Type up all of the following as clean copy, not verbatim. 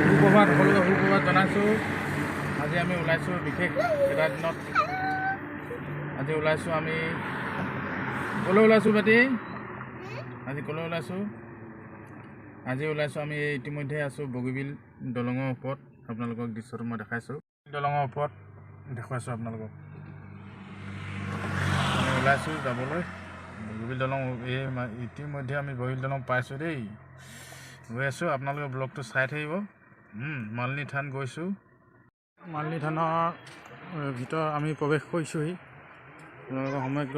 সুপ্ৰভাত সকলোকে সুপ্ৰভাত জনাইছোঁ। আজি আমি ওলাইছোঁ বিশেষ এটা দিনত। আজি ওলাইছোঁ আমি ক'লৈ ওলাইছোঁ বেটি? আজি ক'লৈ ওলাইছোঁ? আজি ওলাইছোঁ আমি ইতিমধ্যে আছোঁ বগীবিল দলঙৰ ওপৰত। আপোনালোকক দৃশ্যটো মই দেখাইছোঁ। দলঙৰ ওপৰত দেখুৱাইছোঁ আপোনালোকক। আমি ওলাইছোঁ যাবলৈ বগীবিল দলং। ইতিমধ্যে আমি বগীবিল দলং পাইছোঁ দেই। গৈ আছোঁ, আপোনালোকে ব্লগটো চাই থাকিব। মালিনী থান গৈছোঁ। মালিনী থানৰ ভিতৰত আমি প্ৰৱেশ কৰিছোঁহি। আপোনালোকৰ সমগ্ৰ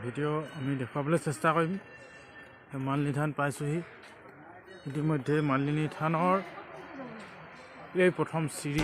ভিডিঅ' আমি দেখুৱাবলৈ চেষ্টা কৰিম। মালিনী থান পাইছোঁহি ইতিমধ্যে। মালিনী থানৰ এই প্ৰথম চিৰি